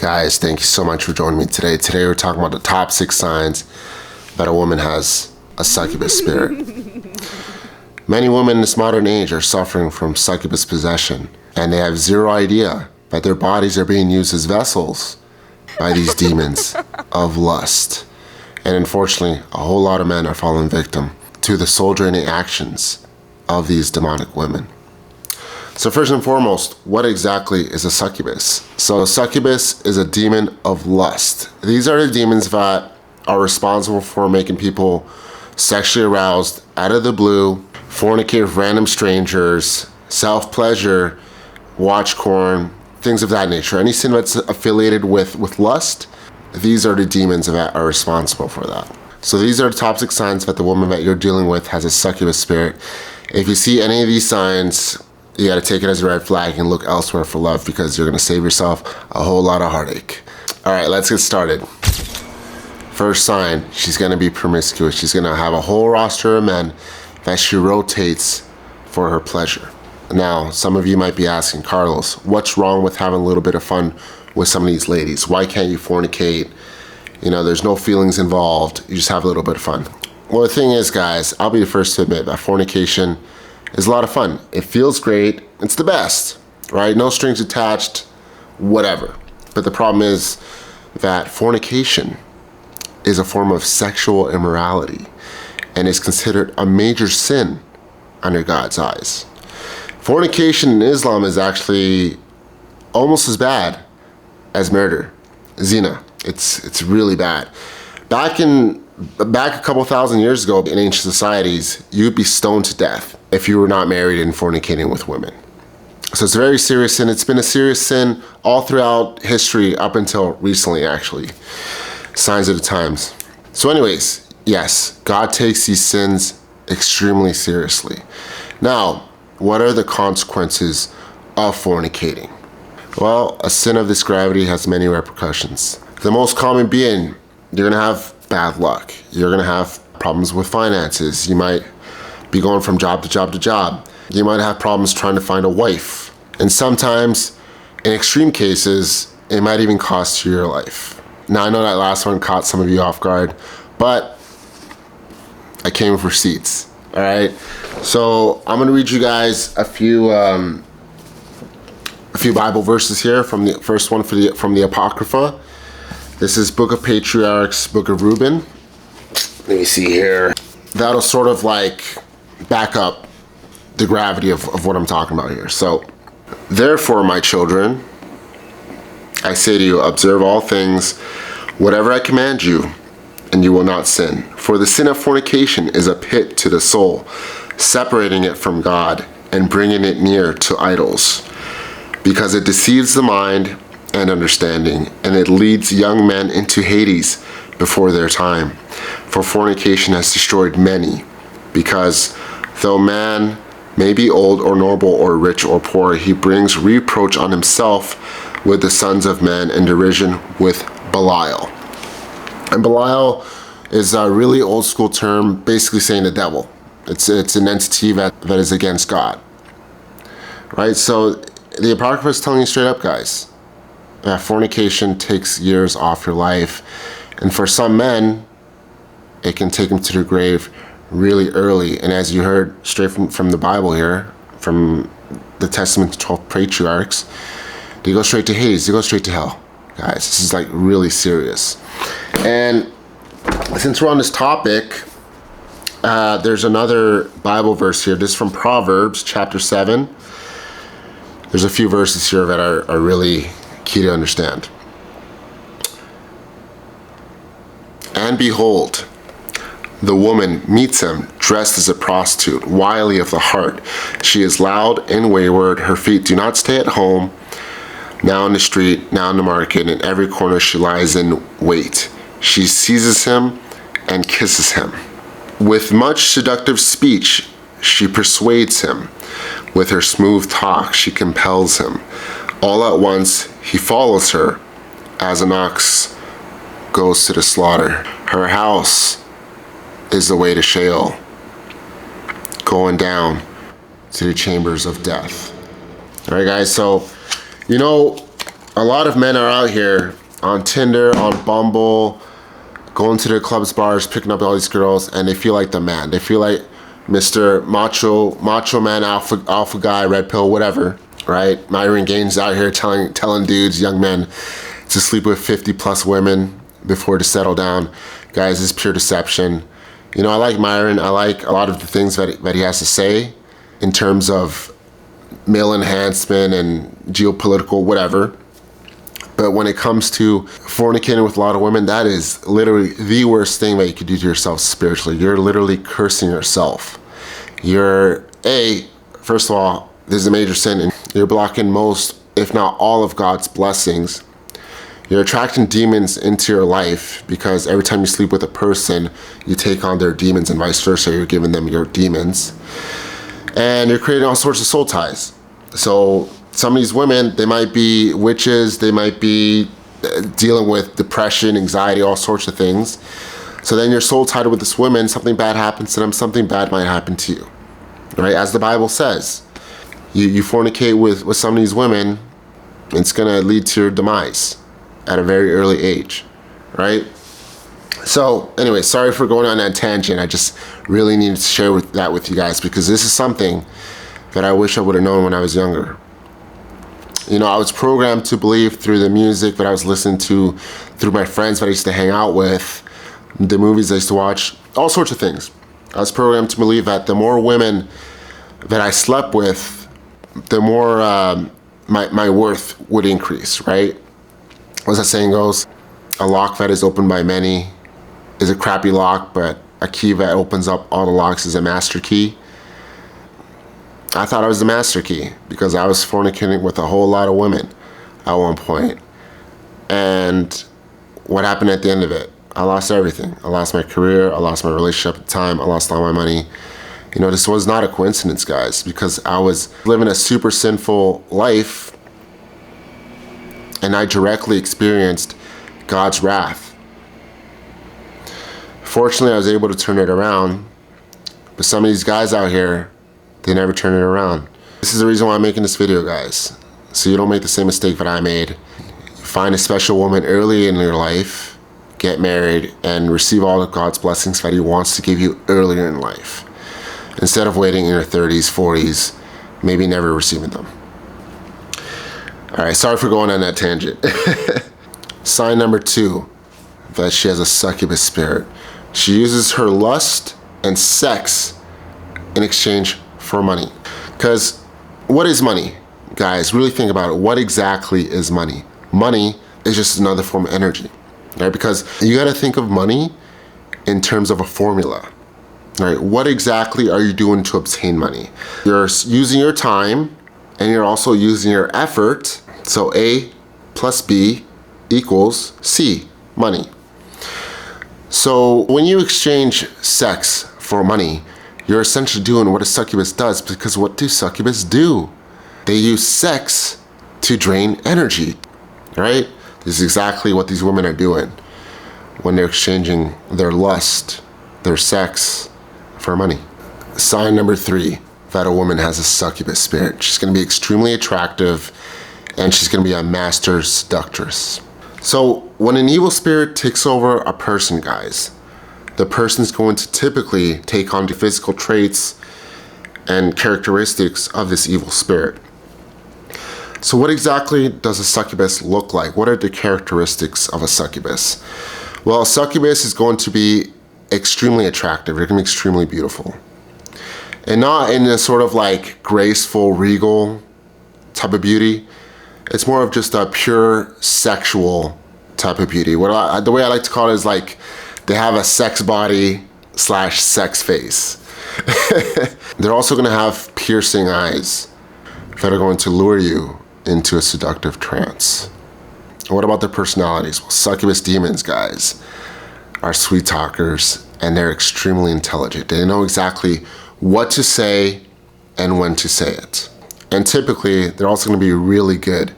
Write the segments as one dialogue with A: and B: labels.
A: Guys, thank you so much for joining me today. Today we're talking about the top 6 signs that a woman has a succubus spirit. Many women in this modern age are suffering from succubus possession, and they have zero idea that their bodies are being used as vessels by these demons of lust. And unfortunately, a whole lot of men are falling victim to the soul-draining actions of these demonic women. So first and foremost, what exactly is a succubus? So a succubus is a demon of lust. These are the demons that are responsible for making people sexually aroused out of the blue, fornicate with random strangers, self-pleasure, watch porn, things of that nature. Anything that's affiliated with lust, these are the demons that are responsible for that. So these are the top 6 signs that the woman that you're dealing with has a succubus spirit. If you see any of these signs, you gotta take it as a red flag and look elsewhere for love, because you're gonna save yourself a whole lot of heartache. All right, let's get started. First sign, she's gonna be promiscuous. She's gonna have a whole roster of men that she rotates for her pleasure. Now, some of you might be asking, Carlos, what's wrong with having a little bit of fun with some of these ladies? Why can't you fornicate? You know, there's no feelings involved. You just have a little bit of fun. Well, the thing is, guys, I'll be the first to admit that fornication is a lot of fun. It feels great. It's the best, right? No strings attached, whatever. But the problem is that fornication is a form of sexual immorality and is considered a major sin under God's eyes. Fornication in Islam is actually almost as bad as murder, zina. It's really bad. Back a couple thousand years ago in ancient societies, you'd be stoned to death if you were not married and fornicating with women. So it's a very serious sin. It's been a serious sin all throughout history up until recently, actually. Signs of the times. So anyways, yes, God takes these sins extremely seriously. Now, what are the consequences of fornicating? Well, a sin of this gravity has many repercussions. The most common being, you're gonna have bad luck. You're gonna have problems with finances. You might be going from job to job to job. You might have problems trying to find a wife. And sometimes, in extreme cases, it might even cost you your life. Now, I know that last one caught some of you off guard, but I came with receipts, all right? So I'm gonna read you guys a few Bible verses here. From the first one from the Apocrypha. This is Book of Patriarchs, Book of Reuben. Let me see here. That'll sort of like back up the gravity of what I'm talking about here. So, therefore, my children, I say to you, observe all things, whatever I command you, and you will not sin. For the sin of fornication is a pit to the soul, separating it from God and bringing it near to idols, because it deceives the mind and understanding, and it leads young men into Hades before their time. For fornication has destroyed many, because though man may be old or noble or rich or poor, he brings reproach on himself with the sons of men and derision with Belial. And Belial is a really old school term, basically saying the devil. It's an entity that is against God, right? So the Apocrypha is telling you straight up, guys, that fornication takes years off your life. And for some men, it can take them to the grave really early. And as you heard straight from the Bible here, from the Testament to 12 Patriarchs, they go straight to Hades, they go straight to hell. Guys, this is like really serious. And since we're on this topic, there's another Bible verse here. This is from Proverbs chapter 7. There's a few verses here that are really key to understand. And behold, the woman meets him dressed as a prostitute, wily of the heart. She is loud and wayward. Her feet do not stay at home. Now in the street, now in the market, in every corner she lies in wait. She seizes him and kisses him. With much seductive speech, she persuades him. With her smooth talk, she compels him. All at once, he follows her as an ox goes to the slaughter. Her house is the way to Sheol, going down to the chambers of death. All right, guys, so, you know, A lot of men are out here on Tinder, on Bumble, going to the clubs, bars, picking up all these girls, and they feel like the man. They feel like Mr. Macho Man, alpha guy, red pill, whatever, right? Myron Gaines out here telling dudes, young men, to sleep with 50 plus women before to settle down. Guys, this is pure deception. You know, I like Myron. I like a lot of the things that he has to say in terms of male enhancement and geopolitical whatever. But when it comes to fornicating with a lot of women, that is literally the worst thing that you could do to yourself spiritually. You're literally cursing yourself. First of all, this is a major sin, and you're blocking most, if not all, of God's blessings. You're attracting demons into your life because every time you sleep with a person, you take on their demons, and vice versa. You're giving them your demons. And you're creating all sorts of soul ties. So some of these women, they might be witches, they might be dealing with depression, anxiety, all sorts of things. So then you're soul tied with this woman, something bad happens to them, something bad might happen to you, right? As the Bible says, you fornicate with some of these women, it's gonna lead to your demise at a very early age, right? So anyway, sorry for going on that tangent. I just really needed to share that with you guys, because this is something that I wish I would have known when I was younger. You know, I was programmed to believe through the music that I was listening to, through my friends that I used to hang out with, the movies I used to watch, all sorts of things. I was programmed to believe that the more women that I slept with, the more my worth would increase, right? As that saying goes, a lock that is opened by many is a crappy lock, but a key that opens up all the locks is a master key. I thought I was the master key because I was fornicating with a whole lot of women at one point. And what happened at the end of it? I lost everything. I lost my career, I lost my relationship at the time, I lost all my money. You know, this was not a coincidence, guys, because I was living a super sinful life and I directly experienced God's wrath. Fortunately, I was able to turn it around, but some of these guys out here, they never turn it around. This is the reason why I'm making this video, guys, so you don't make the same mistake that I made. Find a special woman early in your life, get married, and receive all of God's blessings that He wants to give you earlier in life, instead of waiting in your 30s, 40s, maybe never receiving them. All right, sorry for going on that tangent. Sign number 2, that she has a succubus spirit. She uses her lust and sex in exchange for money. Because what is money? Guys, really think about it. What exactly is money? Money is just another form of energy, right? Because you gotta think of money in terms of a formula, right? What exactly are you doing to obtain money? You're using your time and you're also using your effort. So A plus B equals C, money. So when you exchange sex for money, you're essentially doing what a succubus does, because what do succubus do? They use sex to drain energy, right? This is exactly what these women are doing when they're exchanging their lust, their sex, for money. Sign number 3, that a woman has a succubus spirit. She's gonna be extremely attractive and she's gonna be a master seductress. So when an evil spirit takes over a person, guys, the person's going to typically take on the physical traits and characteristics of this evil spirit. So what exactly does a succubus look like? What are the characteristics of a succubus? Well, a succubus is going to be extremely attractive. They're gonna be extremely beautiful. And not in a sort of like graceful, regal type of beauty. It's more of just a pure sexual type of beauty. The way I like to call it is like they have a sex body / sex face. They're also gonna have piercing eyes that are going to lure you into a seductive trance. What about their personalities? Well, succubus demons, guys, are sweet talkers and they're extremely intelligent. They know exactly what to say and when to say it. And typically, they're also gonna be really good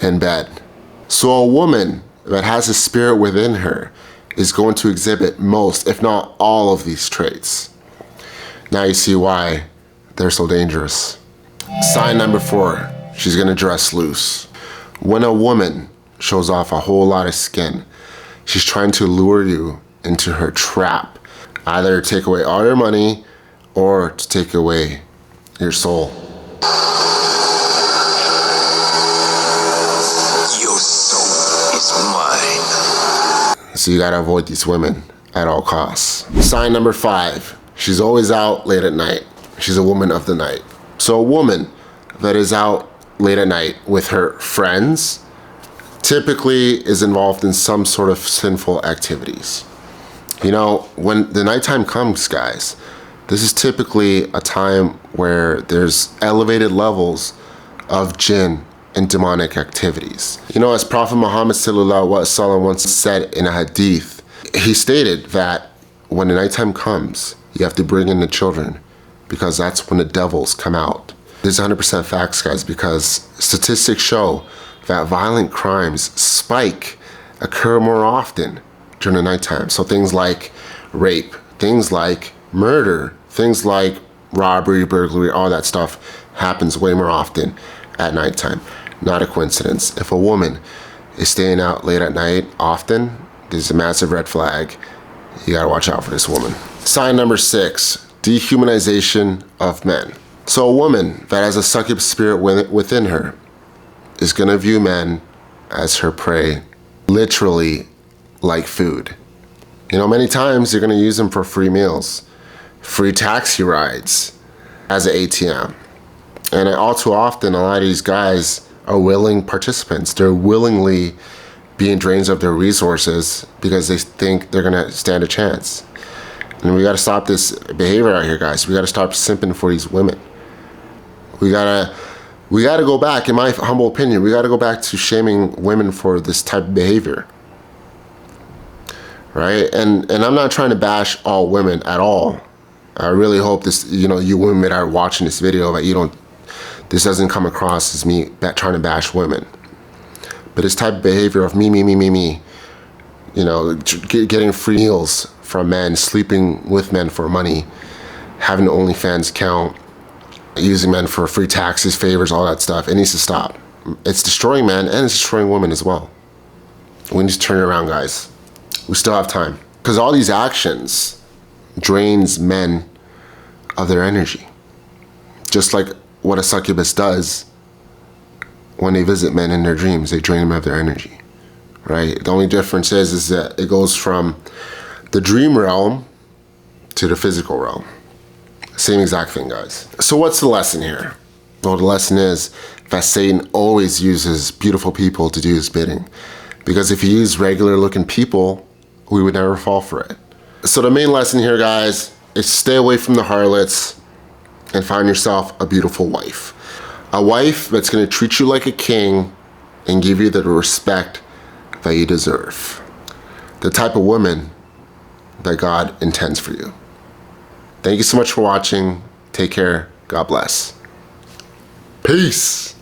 A: in bed. So a woman that has a spirit within her is going to exhibit most, if not all, of these traits. Now you see why they're so dangerous. Sign number 4, she's gonna dress loose. When a woman shows off a whole lot of skin. She's trying to lure you into her trap, either to take away all your money or to take away your soul.
B: Your soul is mine.
A: So you gotta avoid these women at all costs. Sign number 5, she's always out late at night. She's a woman of the night. So a woman that is out late at night with her friends typically is involved in some sort of sinful activities. You know, when the nighttime comes, guys, this is typically a time where there's elevated levels of jinn and demonic activities. You know, as Prophet Muhammad sallallahu alaihi wasallam once said in a hadith, he stated that when the nighttime comes, you have to bring in the children because that's when the devils come out. This is 100% facts, guys, because statistics show that violent crimes spike, occur more often during the nighttime. So things like rape, things like murder, things like robbery, burglary, all that stuff happens way more often at nighttime. Not a coincidence. If a woman is staying out late at night often, there's a massive red flag. You gotta watch out for this woman. Sign number 6, dehumanization of men. So a woman that has a succubus spirit within her is gonna view men as her prey, literally like food. You know, many times you're gonna use them for free meals, free taxi rides as an ATM. And all too often, a lot of these guys are willing participants. They're willingly being drained of their resources because they think they're gonna stand a chance. And we gotta stop this behavior out here, guys. We gotta stop simping for these women. We gotta go back, in my humble opinion, we gotta go back to shaming women for this type of behavior. Right? And I'm not trying to bash all women at all. I really hope this, you know, you women that are watching this video, that this doesn't come across as me trying to bash women. But this type of behavior of me, you know, getting free meals from men, sleeping with men for money, having an OnlyFans account, using men for free taxes, favors, all that stuff, it needs to stop. It's destroying men and it's destroying women as well. We need to turn it around, guys. We still have time. Because all these actions drains men of their energy. Just like what a succubus does when they visit men in their dreams, they drain them of their energy, right? The only difference is that it goes from the dream realm to the physical realm. Same exact thing, guys. So what's the lesson here? Well, the lesson is that Satan always uses beautiful people to do his bidding. Because if he used regular looking people, we would never fall for it. So the main lesson here, guys, is stay away from the harlots and find yourself a beautiful wife. A wife that's gonna treat you like a king and give you the respect that you deserve. The type of woman that God intends for you. Thank you so much for watching. Take care. God bless. Peace.